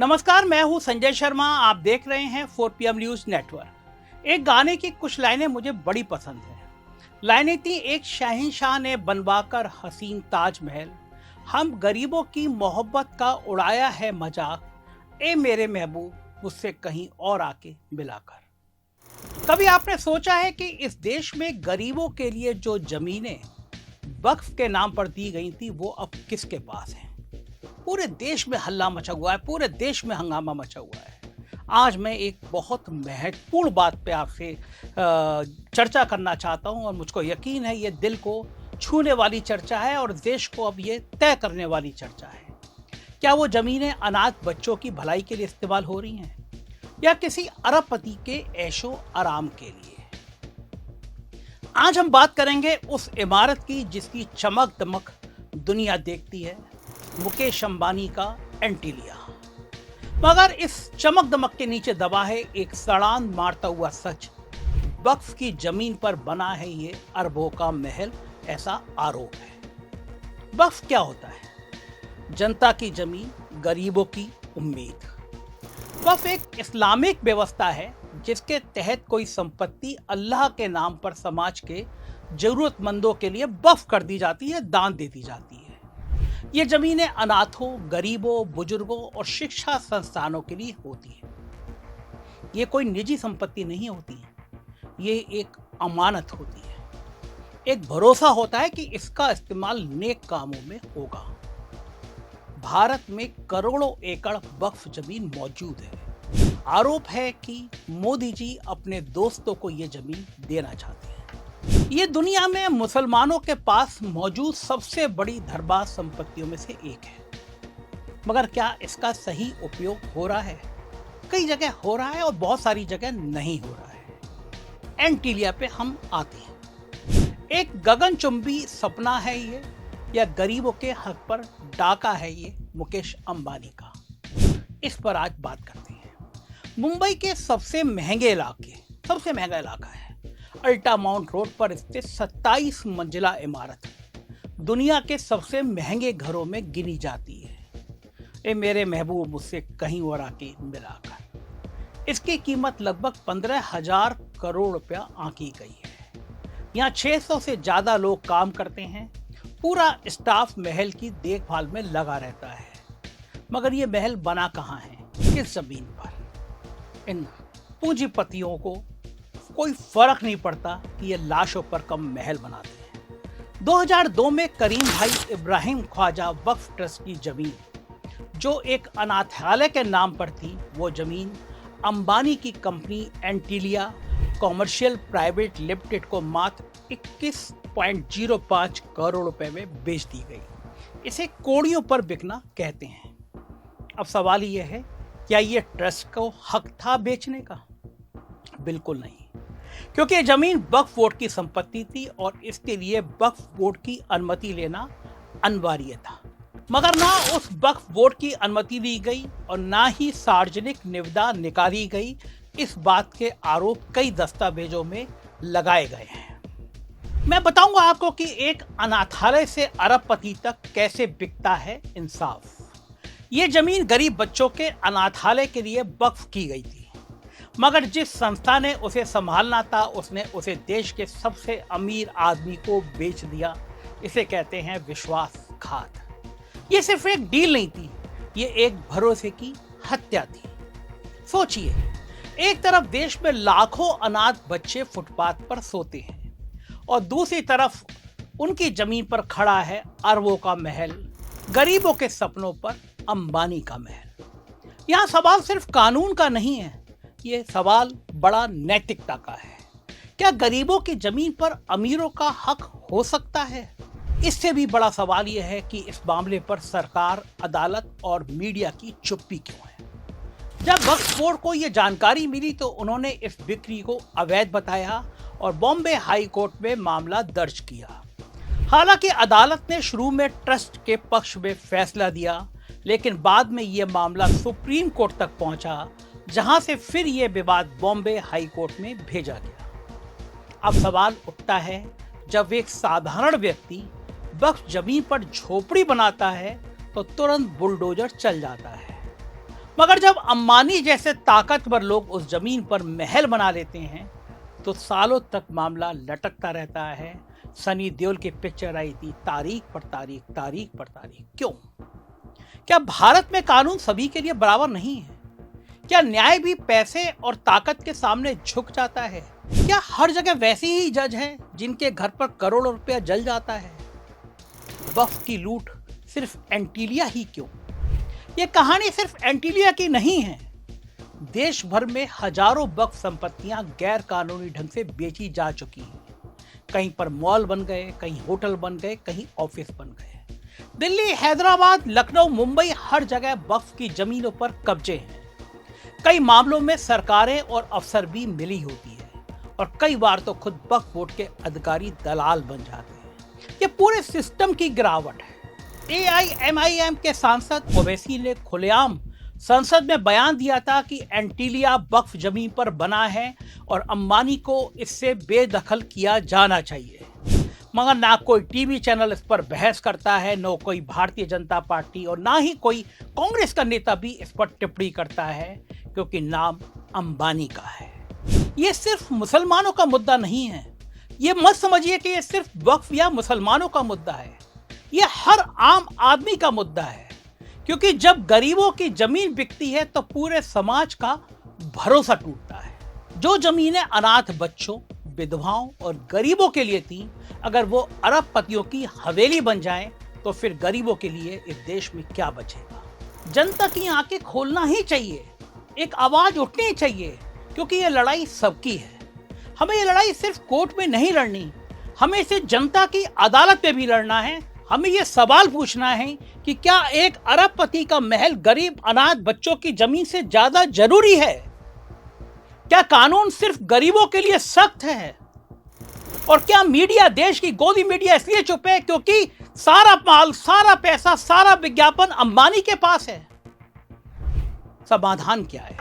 नमस्कार, मैं हूं संजय शर्मा। आप देख रहे हैं 4PM न्यूज नेटवर्क। एक गाने की कुछ लाइनें मुझे बड़ी पसंद हैं। लाइनें थी, एक शहंशाह ने बनवाकर हसीन ताजमहल, हम गरीबों की मोहब्बत का उड़ाया है मजाक, ए मेरे महबूब मुझसे कहीं और आके मिलाकर। कभी आपने सोचा है कि इस देश में गरीबों के लिए जो जमीनें वक्फ के नाम पर दी गई थी वो अब किसके पास हैं? पूरे देश में हल्ला मचा हुआ है, पूरे देश में हंगामा मचा हुआ है। आज मैं एक बहुत महत्वपूर्ण बात पे आपसे चर्चा करना चाहता हूं और मुझको यकीन है ये दिल को छूने वाली चर्चा है और देश को अब ये तय करने वाली चर्चा है। क्या वो जमीनें अनाथ बच्चों की भलाई के लिए इस्तेमाल हो रही हैं या किसी अरबपति के ऐशो आराम के लिए? आज हम बात करेंगे उस इमारत की जिसकी चमक दमक दुनिया देखती है, मुकेश अंबानी का एंटीलिया। मगर इस चमक दमक के नीचे दबा है एक सड़ांध मारता हुआ सच। वक्फ की जमीन पर बना है ये अरबों का महल, ऐसा आरोप है। वक्फ क्या होता है? जनता की जमीन, गरीबों की उम्मीद। वक्फ एक इस्लामिक व्यवस्था है जिसके तहत कोई संपत्ति अल्लाह के नाम पर समाज के जरूरतमंदों के लिए वक्फ कर दी जाती है, दान दे दी जाती है। ये जमीनें अनाथों, गरीबों, बुजुर्गों और शिक्षा संस्थानों के लिए होती है। ये कोई निजी संपत्ति नहीं होती है, ये एक अमानत होती है। एक भरोसा होता है कि इसका इस्तेमाल नेक कामों में होगा। भारत में करोड़ों एकड़ वक्फ जमीन मौजूद है। आरोप है कि मोदी जी अपने दोस्तों को ये जमीन देना चाहते हैं। ये दुनिया में मुसलमानों के पास मौजूद सबसे बड़ी धरबाज संपत्तियों में से एक है। मगर क्या इसका सही उपयोग हो रहा है? कई जगह हो रहा है और बहुत सारी जगह नहीं हो रहा है। एंटीलिया पे हम आते हैं। एक गगनचुंबी सपना है ये या गरीबों के हक पर डाका है ये मुकेश अंबानी का? इस पर आज बात करते हैं। मुंबई के सबसे महंगा इलाका है अल्टामाउंट रोड पर स्थित 27 मंजिला इमारत दुनिया के सबसे महंगे घरों में गिनी जाती है। ए मेरे महबूब मुझसे कहीं और आके मिलाकर। इसकी कीमत लगभग 15,000 करोड़ रुपया आंकी गई है। यहाँ 600 से ज्यादा लोग काम करते हैं। पूरा स्टाफ महल की देखभाल में लगा रहता है। मगर ये महल बना कहाँ है, किस जमीन पर? इन पूंजीपतियों को कोई फर्क नहीं पड़ता कि ये लाशों पर कम महल बनाते हैं। 2002 में करीम भाई इब्राहिम ख्वाजा वक्फ ट्रस्ट की जमीन, जो एक अनाथालय के नाम पर थी, वो जमीन अंबानी की company Antilia commercial private limited को मात्र 21.05 करोड़ रुपए में बेच दी गई। इसे कौड़ियों पर बिकना कहते हैं। अब सवाल यह है, क्या ये ट्रस्ट को हक था बेचने का? बिल्कुल नहीं, क्योंकि ये जमीन वक्फ बोर्ड की संपत्ति थी और इसके लिए वक्फ बोर्ड की अनुमति लेना अनिवार्य था। मगर ना उस वक्फ बोर्ड की अनुमति दी गई और ना ही सार्वजनिक निविदा निकाली गई। इस बात के आरोप कई दस्तावेजों में लगाए गए हैं। मैं बताऊंगा आपको कि एक अनाथालय से अरबपति तक कैसे बिकता है इंसाफ। ये जमीन गरीब बच्चों के अनाथालय के लिए वक्फ की गई थी, मगर जिस संस्था ने उसे संभालना था उसने उसे देश के सबसे अमीर आदमी को बेच दिया। इसे कहते हैं विश्वासघात। ये सिर्फ एक डील नहीं थी, ये एक भरोसे की हत्या थी। सोचिए, एक तरफ देश में लाखों अनाथ बच्चे फुटपाथ पर सोते हैं और दूसरी तरफ उनकी जमीन पर खड़ा है अरबों का महल, गरीबों के सपनों पर अंबानी का महल। यहां सवाल सिर्फ कानून का नहीं है, ये सवाल बड़ा नैतिकता का है। क्या गरीबों की जमीन पर अमीरों का हक हो सकता है? इससे भी बड़ा सवाल यह है कि इस मामले पर सरकार, अदालत और मीडिया की चुप्पी क्यों है? जब वक्फ बोर्ड को यह जानकारी मिली तो उन्होंने इस बिक्री को अवैध बताया और बॉम्बे हाई कोर्ट में मामला दर्ज किया। हालांकि अदालत ने शुरू में ट्रस्ट के पक्ष में फैसला दिया, लेकिन बाद में यह मामला सुप्रीम कोर्ट तक पहुंचा, जहां से फिर यह विवाद बॉम्बे हाई कोर्ट में भेजा गया। अब सवाल उठता है, जब एक साधारण व्यक्ति वक्फ जमीन पर झोपड़ी बनाता है तो तुरंत बुलडोजर चल जाता है, मगर जब अंबानी जैसे ताकतवर लोग उस जमीन पर महल बना लेते हैं तो सालों तक मामला लटकता रहता है। सनी देओल की पिक्चर आई थी, तारीख पर तारीख, तारीख पर तारीख। क्यों? क्या भारत में कानून सभी के लिए बराबर नहीं है? क्या न्याय भी पैसे और ताकत के सामने झुक जाता है? क्या हर जगह वैसे ही जज हैं जिनके घर पर करोड़ों रुपया जल जाता है? वक्फ की लूट सिर्फ एंटीलिया ही क्यों? यह कहानी सिर्फ एंटीलिया की नहीं है। देश भर में हजारों वक्फ संपत्तियां गैर कानूनी ढंग से बेची जा चुकी हैं। कहीं पर मॉल बन गए, कहीं होटल बन गए, कहीं ऑफिस बन गए। दिल्ली, हैदराबाद, लखनऊ, मुंबई, हर जगह वक्फ की जमीनों पर कब्जे हैं। कई मामलों में सरकारें और अफसर भी मिली होती है और कई बार तो खुद वक्फ बोर्ड के अधिकारी दलाल बन जाते हैं। ये पूरे सिस्टम की गिरावट है। एआईएमआईएम के सांसद ओवैसी ने खुलेआम संसद में बयान दिया था कि एंटीलिया वक्फ जमीन पर बना है और अंबानी को इससे बेदखल किया जाना चाहिए। मगर ना कोई टीवी चैनल इस पर बहस करता है, न कोई भारतीय जनता पार्टी और ना ही कोई कांग्रेस का नेता भी इस पर टिप्पणी करता है, क्योंकि नाम अंबानी का है। ये सिर्फ मुसलमानों का मुद्दा नहीं है। ये मत समझिए कि ये सिर्फ वक्फ या मुसलमानों का मुद्दा है। ये हर आम आदमी का मुद्दा है, क्योंकि जब गरीबों की जमीन बिकती है तो पूरे समाज का भरोसा टूटता है। जो जमीनें अनाथ बच्चों, विधवाओं और गरीबों के लिए थी, अगर वो अरबपतियों की हवेली बन जाए तो फिर गरीबों के लिए इस देश में क्या बचेगा? जनता की आंखें खोलना ही चाहिए, एक आवाज उठनी चाहिए, क्योंकि ये लड़ाई सबकी है। हमें ये लड़ाई सिर्फ कोर्ट में नहीं लड़नी, हमें इसे जनता की अदालत में भी लड़ना है। हमें ये सवाल पूछना है कि क्या एक अरबपति का महल गरीब अनाथ बच्चों की जमीन से ज्यादा जरूरी है? क्या कानून सिर्फ गरीबों के लिए सख्त है? और क्या मीडिया, देश की गोदी मीडिया इसलिए चुप है क्योंकि सारा माल, सारा पैसा, सारा विज्ञापन अंबानी के पास है? समाधान क्या है?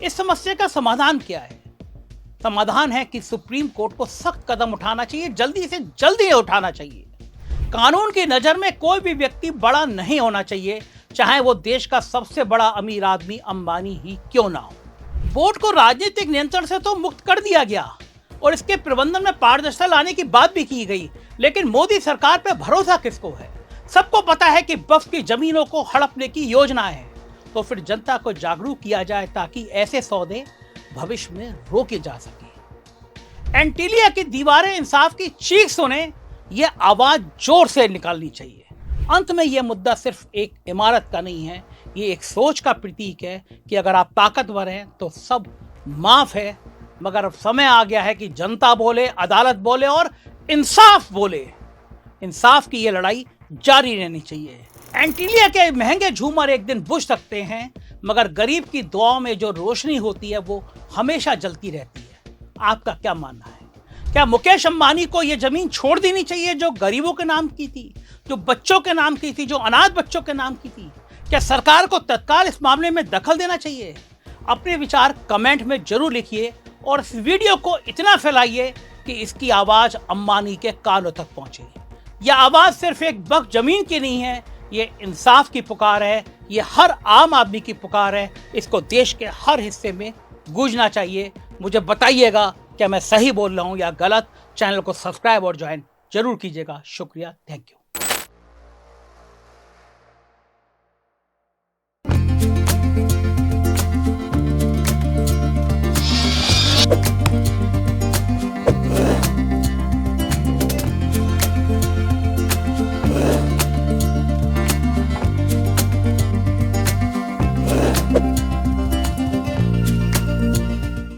इस समस्या का समाधान क्या है? समाधान है कि सुप्रीम कोर्ट को सख्त कदम उठाना चाहिए, जल्दी से जल्दी उठाना चाहिए। कानून की नजर में कोई भी व्यक्ति बड़ा नहीं होना चाहिए, चाहे वो देश का सबसे बड़ा अमीर आदमी अंबानी ही क्यों ना हो। बोर्ड को राजनीतिक नियंत्रण से तो मुक्त कर दिया गया और इसके प्रबंधन में पारदर्शिता लाने की बात भी की गई, लेकिन मोदी सरकार पे भरोसा किसको है? सबको पता है कि वक्फ की जमीनों को हड़पने की योजना है, तो फिर जनता को जागरूक किया जाए ताकि ऐसे सौदे भविष्य में रोके जा सके। एंटीलिया की दीवारें इंसाफ की चीख सुने, यह आवाज जोर से निकालनी चाहिए। अंत में यह मुद्दा सिर्फ एक इमारत का नहीं है, ये एक सोच का प्रतीक है कि अगर आप ताकतवर हैं तो सब माफ है, मगर अब समय आ गया है कि जनता बोले, अदालत बोले और इंसाफ बोले। इंसाफ की यह लड़ाई जारी रहनी चाहिए। एंटीलिया के महंगे झूमर एक दिन बुझ सकते हैं, मगर गरीब की दुआओं में जो रोशनी होती है वो हमेशा जलती रहती है। आपका क्या मानना है? क्या मुकेश अंबानी को यह जमीन छोड़ देनी चाहिए जो गरीबों के नाम की थी, जो बच्चों के नाम की थी, जो अनाथ बच्चों के नाम की थी? क्या सरकार को तत्काल इस मामले में दखल देना चाहिए? अपने विचार कमेंट में जरूर लिखिए और इस वीडियो को इतना फैलाइए कि इसकी आवाज अंबानी के कानों तक पहुंचे। यह आवाज सिर्फ एक वक्फ जमीन की नहीं है, ये इंसाफ की पुकार है, ये हर आम आदमी की पुकार है। इसको देश के हर हिस्से में गूंजना चाहिए। मुझे बताइएगा क्या मैं सही बोल रहा हूं या गलत। चैनल को सब्सक्राइब और ज्वाइन जरूर कीजिएगा। शुक्रिया, थैंक यू।